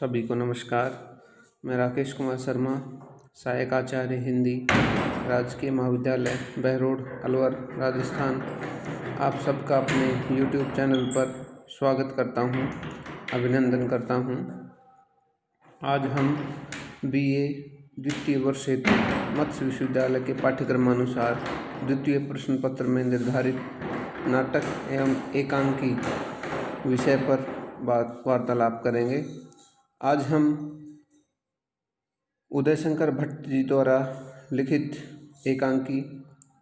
सभी को नमस्कार। मैं राकेश कुमार शर्मा, सहायक आचार्य हिंदी, राजकीय महाविद्यालय बहरोड, अलवर, राजस्थान, आप सबका अपने YouTube चैनल पर स्वागत करता हूं, अभिनंदन करता हूं। आज हम BA द्वितीय वर्ष हेतु मत्स्य विश्वविद्यालय के पाठ्यक्रमानुसार द्वितीय प्रश्न पत्र में निर्धारित नाटक एवं एकांकी विषय पर वार्तालाप करेंगे। आज हम उदय शंकर भट्ट जी द्वारा लिखित एकांकी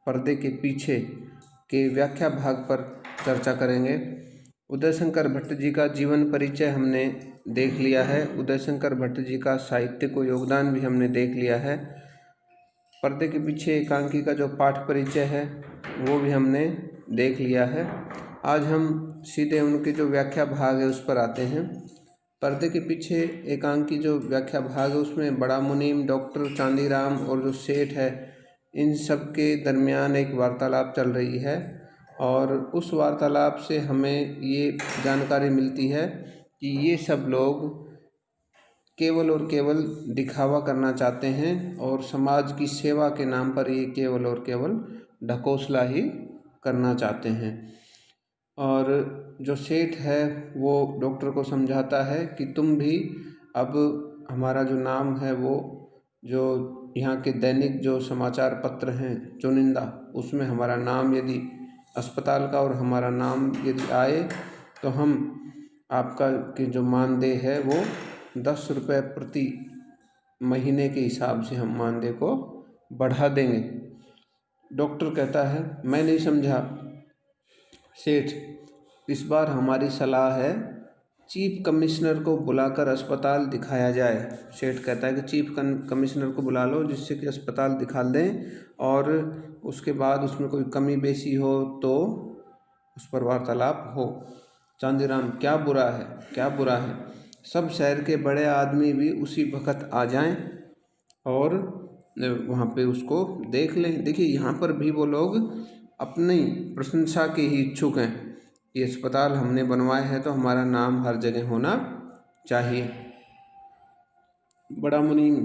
पर्दे के पीछे के व्याख्या भाग पर चर्चा करेंगे। उदय शंकर भट्ट जी का जीवन परिचय हमने देख लिया है। उदय शंकर भट्ट जी का साहित्य को योगदान भी हमने देख लिया है। पर्दे के पीछे एकांकी का जो पाठ परिचय है वो भी हमने देख लिया है। आज हम सीधे उनके जो व्याख्या भाग है उस पर आते हैं। पर्दे के पीछे एकांकी जो व्याख्या भाग है उसमें बड़ा मुनीम, डॉक्टर चांदीराम और जो सेठ है, इन सब के दरमियान एक वार्तालाप चल रही है और उस वार्तालाप से हमें ये जानकारी मिलती है कि ये सब लोग केवल और केवल दिखावा करना चाहते हैं और समाज की सेवा के नाम पर ये केवल और केवल ढकोसला ही करना चाहते हैं। और जो सेठ है वो डॉक्टर को समझाता है कि तुम भी अब हमारा जो नाम है वो जो यहाँ के दैनिक जो समाचार पत्र हैं चुनिंदा, उसमें हमारा नाम यदि अस्पताल का और हमारा नाम यदि आए तो हम आपका कि जो मानदेय है वो 10 रुपये प्रति महीने के हिसाब से हम मानदेय को बढ़ा देंगे। डॉक्टर कहता है मैं नहीं समझा सेठ, इस बार हमारी सलाह है चीफ कमिश्नर को बुलाकर अस्पताल दिखाया जाए। सेठ कहता है कि चीफ कमिश्नर को बुला लो जिससे कि अस्पताल दिखा दें और उसके बाद उसमें कोई कमी बेसी हो तो उस पर वार्तालाप हो। चांदीराम क्या बुरा है, क्या बुरा है, सब शहर के बड़े आदमी भी उसी वक्त आ जाएं और वहाँ पे उसको देख लें। देखिए यहाँ पर भी वो लोग अपनी प्रशंसा के ही इच्छुक हैं। ये अस्पताल हमने बनवाए हैं तो हमारा नाम हर जगह होना चाहिए। बड़ा मुनीम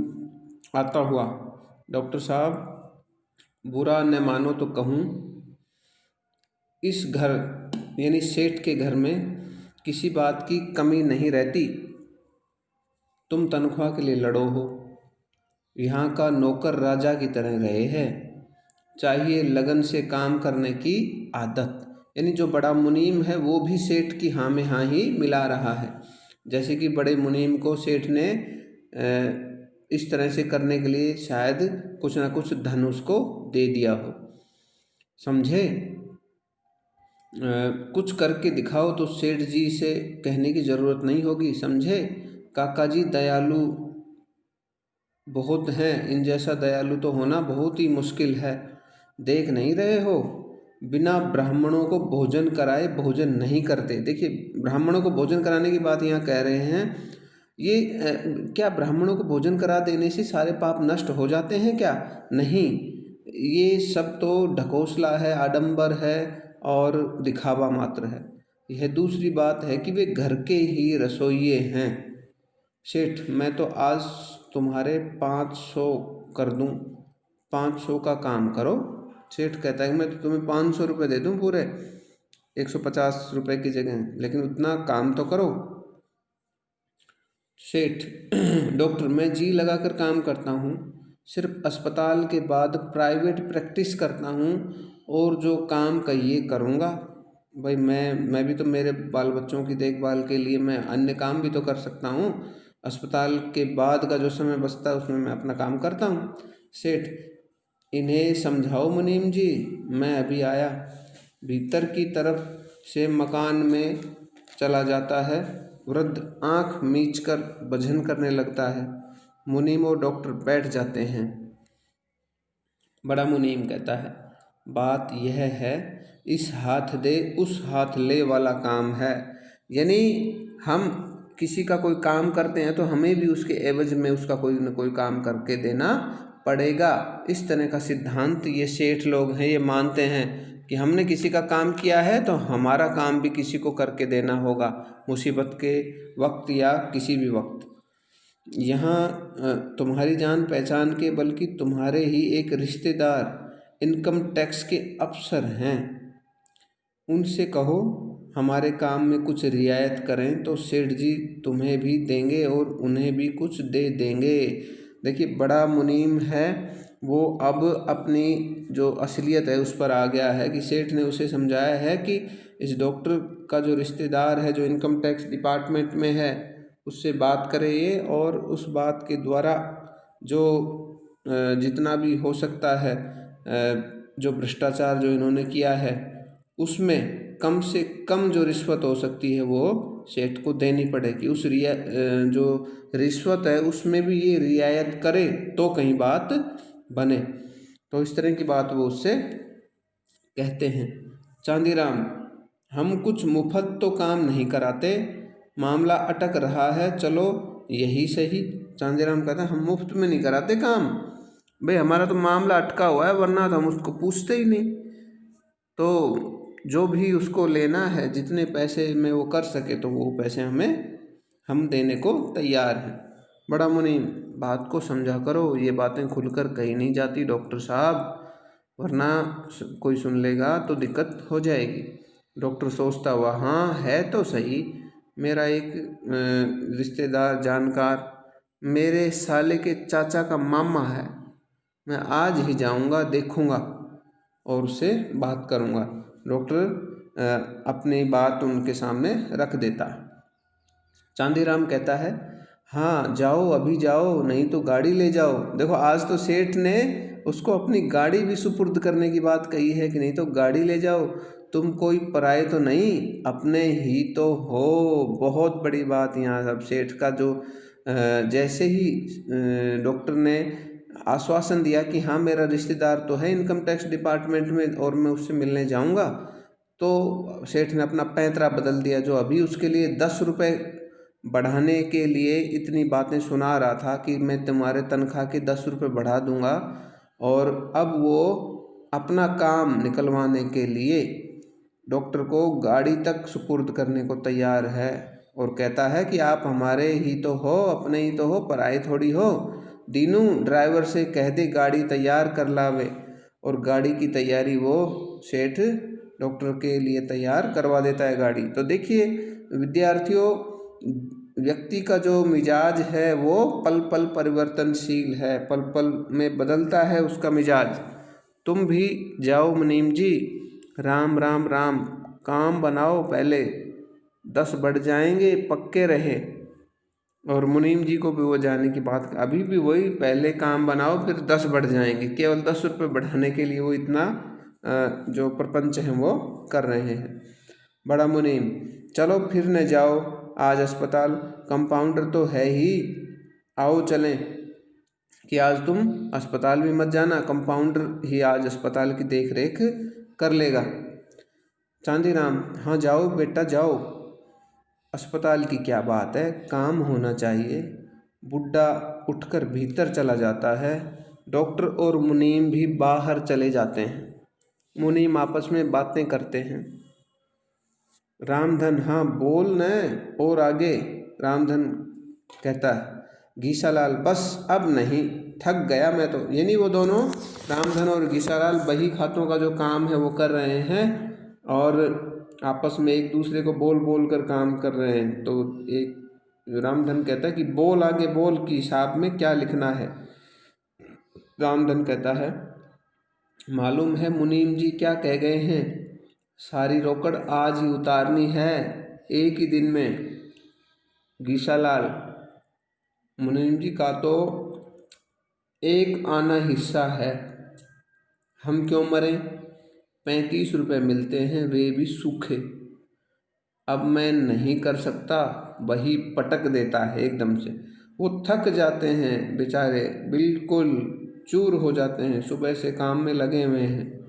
आता हुआ, डॉक्टर साहब बुरा न मानो तो कहूँ, इस घर यानी सेठ के घर में किसी बात की कमी नहीं रहती। तुम तनख्वाह के लिए लड़ो हो, यहाँ का नौकर राजा की तरह रहे हैं, चाहिए लगन से काम करने की आदत। यानी जो बड़ा मुनीम है वो भी सेठ की हाँ में हाँ ही मिला रहा है। जैसे कि बड़े मुनीम को सेठ ने इस तरह से करने के लिए शायद कुछ ना कुछ धन उसको दे दिया हो। समझे, कुछ करके दिखाओ तो सेठ जी से कहने की ज़रूरत नहीं होगी। समझे, काका जी दयालु बहुत हैं, इन जैसा दयालु तो होना बहुत ही मुश्किल है। देख नहीं रहे हो, बिना ब्राह्मणों को भोजन कराए भोजन नहीं करते। देखिए ब्राह्मणों को भोजन कराने की बात यहाँ कह रहे हैं। ये क्या ब्राह्मणों को भोजन करा देने से सारे पाप नष्ट हो जाते हैं क्या? नहीं, ये सब तो ढकोसला है, आडंबर है और दिखावा मात्र है। यह दूसरी बात है कि वे घर के ही रसोइये हैं। सेठ मैं तो आज तुम्हारे 500 कर दूं, 500 का काम करो। सेठ कहता है कि मैं तो तुम्हें 500 रुपये दे दूं पूरे, 150 रुपये की जगह, लेकिन उतना काम तो करो। सेठ डॉक्टर मैं जी लगाकर काम करता हूँ, सिर्फ अस्पताल के बाद प्राइवेट प्रैक्टिस करता हूँ और जो काम कहिए करूँगा। भाई मैं भी तो मेरे बाल बच्चों की देखभाल के लिए मैं अन्य काम भी तो कर सकता हूँ। अस्पताल के बाद का जो समय बचता है उसमें मैं अपना काम करता हूँ। सेठ इन्हें समझाओ मुनीम जी, मैं अभी आया। भीतर की तरफ से मकान में चला जाता है। वृद्ध आंख मीचकर भजन करने लगता है। मुनीम और डॉक्टर बैठ जाते हैं। बड़ा मुनीम कहता है बात यह है, इस हाथ दे उस हाथ ले वाला काम है। यानी हम किसी का कोई काम करते हैं तो हमें भी उसके एवज में उसका कोई न कोई काम करके देना पड़ेगा। इस तरह का सिद्धांत ये सेठ लोग हैं, ये मानते हैं कि हमने किसी का काम किया है तो हमारा काम भी किसी को करके देना होगा, मुसीबत के वक्त या किसी भी वक्त। यहाँ तुम्हारी जान पहचान के बल्कि तुम्हारे ही एक रिश्तेदार इनकम टैक्स के अफसर हैं, उनसे कहो हमारे काम में कुछ रियायत करें तो सेठ जी तुम्हें भी देंगे और उन्हें भी कुछ दे देंगे। देखिए बड़ा मुनीम है वो अब अपनी जो असलियत है उस पर आ गया है कि सेठ ने उसे समझाया है कि इस डॉक्टर का जो रिश्तेदार है जो इनकम टैक्स डिपार्टमेंट में है उससे बात करे ये, और उस बात के द्वारा जो जितना भी हो सकता है जो भ्रष्टाचार जो इन्होंने किया है उसमें कम से कम जो रिश्वत हो सकती है वो सेठ को देनी पड़ेगी। उस जो रिश्वत है उसमें भी ये रियायत करे तो कहीं बात बने। तो इस तरह की बात वो उससे कहते हैं। चांदीराम, हम कुछ मुफ्त तो काम नहीं कराते, मामला अटक रहा है, चलो यही सही। चांदीराम कहता है हम मुफ्त में नहीं कराते काम भाई, हमारा तो मामला अटका हुआ है, वरना तो हम उसको पूछते ही नहीं। तो जो भी उसको लेना है जितने पैसे में वो कर सके तो वो पैसे हम देने को तैयार हैं। बड़ा मुनीम, बात को समझा करो, ये बातें खुलकर कही नहीं जाती डॉक्टर साहब, वरना कोई सुन लेगा तो दिक्कत हो जाएगी। डॉक्टर सोचता हुआ, हाँ है तो सही, मेरा एक रिश्तेदार जानकार मेरे साले के चाचा का मामा है, मैं आज ही जाऊंगा, देखूंगा और उससे बात करूंगा। डॉक्टर अपनी बात उनके सामने रख देता है। चांदीराम कहता है हाँ जाओ, अभी जाओ, नहीं तो गाड़ी ले जाओ। देखो आज तो सेठ ने उसको अपनी गाड़ी भी सुपुर्द करने की बात कही है कि नहीं तो गाड़ी ले जाओ, तुम कोई पराये तो नहीं, अपने ही तो हो। बहुत बड़ी बात यहाँ। अब सेठ का जो जैसे ही डॉक्टर ने आश्वासन दिया कि हाँ मेरा रिश्तेदार तो है इनकम टैक्स डिपार्टमेंट में और मैं उससे मिलने जाऊंगा, तो सेठ ने अपना पैंतरा बदल दिया। जो अभी उसके लिए 10 रुपये बढ़ाने के लिए इतनी बातें सुना रहा था कि मैं तुम्हारे तनख्वाह के 10 रुपये बढ़ा दूंगा, और अब वो अपना काम निकलवाने के लिए डॉक्टर को गाड़ी तक सुपुर्द करने को तैयार है और कहता है कि आप हमारे ही तो हो, अपने ही तो हो, पराए थोड़ी हो। दीनू ड्राइवर से कह दे गाड़ी तैयार कर लावे, और गाड़ी की तैयारी वो सेठ डॉक्टर के लिए तैयार करवा देता है गाड़ी। तो देखिए विद्यार्थियों, व्यक्ति का जो मिजाज है वो पल पल परिवर्तनशील है, पल पल में बदलता है उसका मिजाज। तुम भी जाओ मुनीम जी, राम राम राम, काम बनाओ पहले, 10 बढ़ जाएंगे पक्के रहे। और मुनीम जी को भी वो जाने की बात, अभी भी वही, पहले काम बनाओ फिर 10 बढ़ जाएंगे। केवल 10 रुपये बढ़ाने के लिए वो इतना जो प्रपंच है वो कर रहे हैं। बड़ा मुनीम, चलो फिर न जाओ आज अस्पताल, कंपाउंडर तो है ही, आओ चलें कि आज तुम अस्पताल भी मत जाना, कंपाउंडर ही आज अस्पताल की देख रेख कर लेगा। चांदीराम, हाँ जाओ बेटा जाओ, अस्पताल की क्या बात है, काम होना चाहिए। बुड्ढा उठकर भीतर चला जाता है। डॉक्टर और मुनीम भी बाहर चले जाते हैं। मुनीम आपस में बातें करते हैं। रामधन, हाँ बोल न, और आगे। रामधन कहता है, घीसालाल बस अब नहीं, थक गया मैं तो। यानी वो दोनों, रामधन और घीसालाल, बही खातों का जो काम है वो कर रहे हैं और आपस में एक दूसरे को बोल बोल कर काम कर रहे हैं। तो एक रामधन कहता है कि बोल आगे बोल कि हिसाब में क्या लिखना है। रामधन कहता है, मालूम है मुनीम जी क्या कह गए हैं, सारी रोकड़ आज ही उतारनी है, एक ही दिन में। घीसालाल, मुनीम जी का तो 1 आना हिस्सा है, हम क्यों मरें, 35 रुपये मिलते हैं, वे भी सूखे। अब मैं नहीं कर सकता, वही पटक देता है एकदम से। वो थक जाते हैं बेचारे, बिल्कुल चूर हो जाते हैं, सुबह से काम में लगे हुए हैं।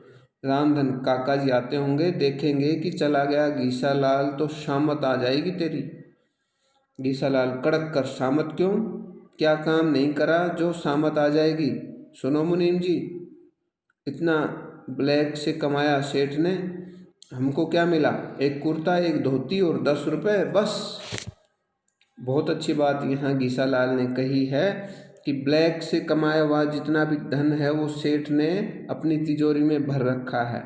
रामधन, काका जी आते होंगे, देखेंगे कि चला गया घीसालाल तो शामत आ जाएगी तेरी। घीसालाल कड़क कर, शामत क्यों, क्या काम नहीं करा जो शामत आ जाएगी। सुनो मुनीम जी, इतना ब्लैक से कमाया सेठ ने, हमको क्या मिला, एक कुर्ता एक धोती और 10 रुपये बस। बहुत अच्छी बात यहाँ घीसालाल ने कही है कि ब्लैक से कमाया हुआ जितना भी धन है वो सेठ ने अपनी तिजोरी में भर रखा है,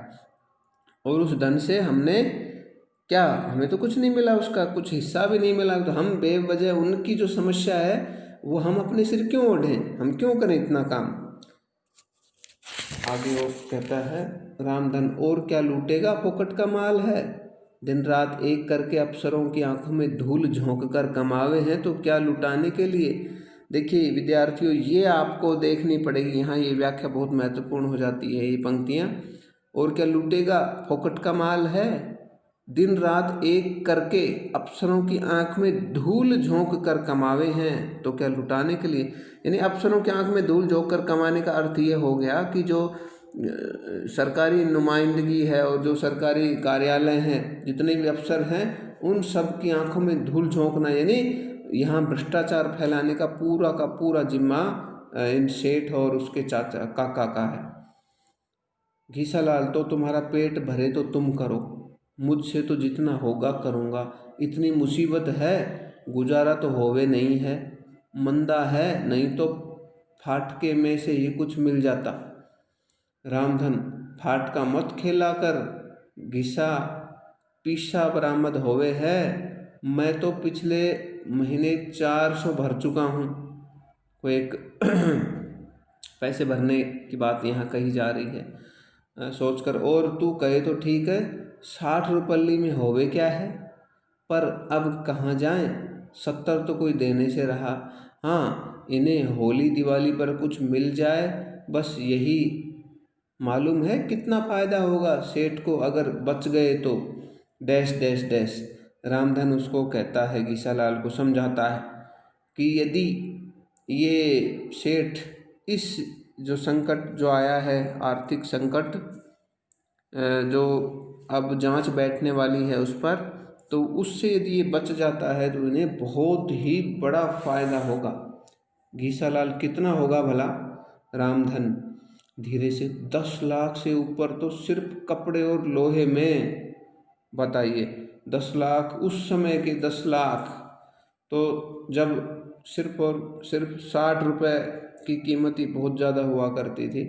और उस धन से हमने क्या, हमें तो कुछ नहीं मिला, उसका कुछ हिस्सा भी नहीं मिला। तो हम बेवजह उनकी जो समस्या है वो हम अपने सिर क्यों ओढ़ें, हम क्यों करें इतना काम। आगे वो कहता है रामधन और क्या लूटेगा, फोकट का माल है। दिन रात एक करके अफसरों की आंखों में धूल झोंक कर कमावे हैं तो क्या लुटाने के लिए। देखिए विद्यार्थियों, ये आपको देखनी पड़ेगी, यहाँ ये व्याख्या बहुत महत्वपूर्ण हो जाती है, ये पंक्तियाँ। और क्या लूटेगा, फोकट का माल है। दिन रात एक करके अफसरों की आंख में धूल झोंक कर कमावे हैं तो क्या लुटाने के लिए। यानी अफसरों की आंख में धूल झोंक कर कमाने का अर्थ ये हो गया कि जो सरकारी नुमाइंदगी है और जो सरकारी कार्यालय हैं, जितने भी अफसर हैं, उन सब की आंखों में धूल झोंकना, यानी यहाँ भ्रष्टाचार फैलाने का पूरा जिम्मा इन सेठ और उसके चाचा काका का है। घीसालाल तो तुम्हारा पेट भरे तो तुम करो, मुझसे तो जितना होगा करूँगा। इतनी मुसीबत है, गुजारा तो होवे नहीं है। मंदा है, नहीं तो फाटके में से ही कुछ मिल जाता। रामधन, फाटका मत खेला कर, घिसा पीसा बरामद होवे है। मैं तो पिछले महीने 400 भर चुका हूँ। कोई एक पैसे भरने की बात यहाँ कही जा रही है। सोचकर, और तू कहे तो ठीक है, 60 रुपल्ली में होवे क्या है, पर अब कहाँ जाएं, 70 तो कोई देने से रहा। हाँ, इन्हें होली दिवाली पर कुछ मिल जाए, बस यही मालूम है कितना फ़ायदा होगा सेठ को अगर बच गए तो। Dash dash dash. रामधन उसको कहता है, घीसालाल को समझाता है कि यदि ये सेठ इस जो संकट जो आया है, आर्थिक संकट जो अब जांच बैठने वाली है उस पर, तो उससे यदि ये बच जाता है तो इन्हें बहुत ही बड़ा फायदा होगा। घीसालाल, कितना होगा भला। रामधन धीरे से, 10 लाख से ऊपर तो सिर्फ कपड़े और लोहे में। बताइए, 10 लाख, उस समय के 10 लाख तो जब सिर्फ और सिर्फ 60 रुपये की कीमत ही बहुत ज़्यादा हुआ करती थी,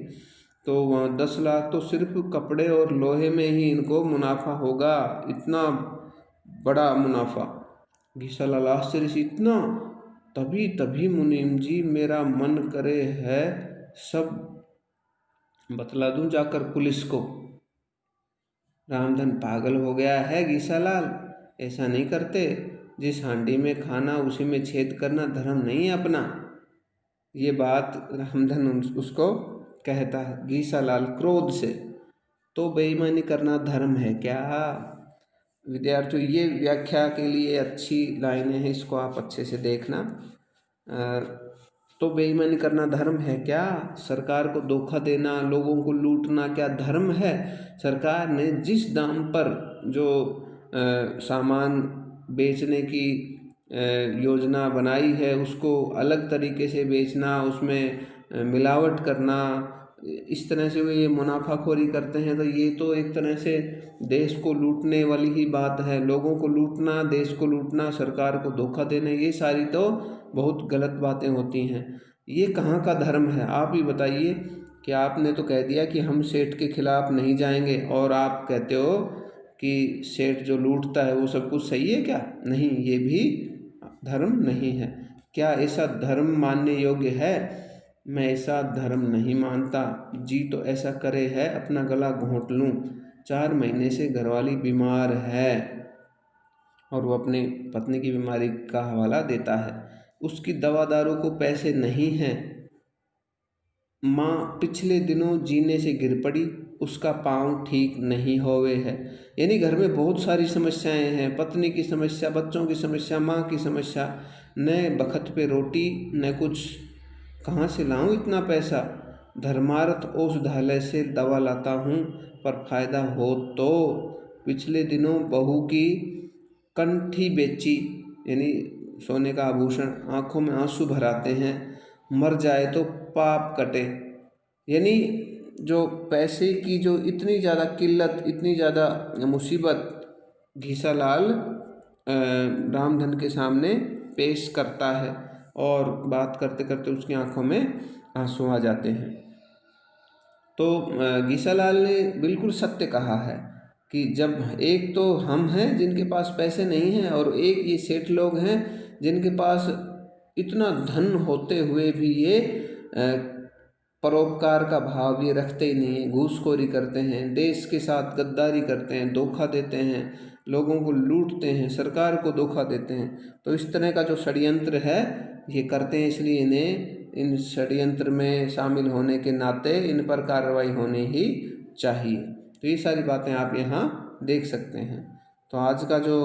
तो वहाँ 10 लाख तो सिर्फ कपड़े और लोहे में ही इनको मुनाफा होगा। इतना बड़ा मुनाफा। घीसालाल आश्चर्य से, इतना, तभी तभी मुनीम जी मेरा मन करे है सब बतला दूं जाकर पुलिस को। रामधन, पागल हो गया है घीसालाल, ऐसा नहीं करते। जिस हांडी में खाना उसी में छेद करना धर्म नहीं है अपना। ये बात रामधन उसको कहता है। घीसालाल क्रोध से, तो बेईमानी करना धर्म है क्या। विद्यार्थियों, ये व्याख्या के लिए अच्छी लाइनें हैं, इसको आप अच्छे से देखना। तो बेईमानी करना धर्म है क्या, सरकार को धोखा देना, लोगों को लूटना क्या धर्म है। सरकार ने जिस दाम पर जो सामान बेचने की योजना बनाई है उसको अलग तरीके से बेचना, उसमें मिलावट करना, इस तरह से वे ये मुनाफाखोरी करते हैं, तो ये तो एक तरह से देश को लूटने वाली ही बात है। लोगों को लूटना, देश को लूटना, सरकार को धोखा देना, ये सारी तो बहुत गलत बातें होती हैं। ये कहाँ का धर्म है, आप ही बताइए। कि आपने तो कह दिया कि हम सेठ के खिलाफ नहीं जाएंगे, और आप कहते हो कि सेठ जो लूटता है वो सब कुछ सही है क्या। नहीं, ये भी धर्म नहीं है। क्या ऐसा धर्म मानने योग्य है। मैं ऐसा धर्म नहीं मानता। जी तो ऐसा करे है अपना गला घोंट लूँ। 4 महीने से घरवाली बीमार है, और वो अपनी पत्नी की बीमारी का हवाला देता है। उसकी दवा दारू को पैसे नहीं हैं। माँ पिछले दिनों जीने से गिर पड़ी, उसका पाँव ठीक नहीं होवे है। यानी घर में बहुत सारी समस्याएं हैं, पत्नी की समस्या, बच्चों की समस्या, माँ की समस्या। न बखत पे रोटी, न कुछ, कहाँ से लाऊं इतना पैसा। धर्मार्थ औषधालय से दवा लाता हूँ, पर फायदा हो तो। पिछले दिनों बहू की कंठी बेची, यानी सोने का आभूषण, आंखों में आंसू भराते हैं। मर जाए तो पाप कटे। यानी जो पैसे की जो इतनी ज़्यादा किल्लत, इतनी ज़्यादा मुसीबत घीसालाल रामधन के सामने पेश करता है और बात करते करते उसकी आंखों में आंसू आ जाते हैं। तो गीसालाल ने बिल्कुल सत्य कहा है कि जब एक तो हम हैं जिनके पास पैसे नहीं हैं और एक ये सेठ लोग हैं जिनके पास इतना धन होते हुए भी ये परोपकार का भाव ये रखते ही नहीं हैं, घूसखोरी करते हैं, देश के साथ गद्दारी करते हैं, धोखा देते हैं, लोगों को लूटते हैं, सरकार को धोखा देते हैं। तो इस तरह का जो षड्यंत्र है ये करते हैं, इसलिए इन्हें इन षड्यंत्र में शामिल होने के नाते इन पर कार्रवाई होनी ही चाहिए। तो ये सारी बातें आप यहाँ देख सकते हैं। तो आज का जो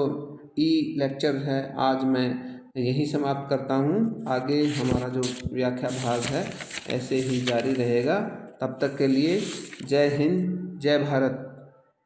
लेक्चर है आज मैं यही समाप्त करता हूँ। आगे हमारा जो व्याख्या भाग है ऐसे ही जारी रहेगा। तब तक के लिए जय हिंद, जय भारत।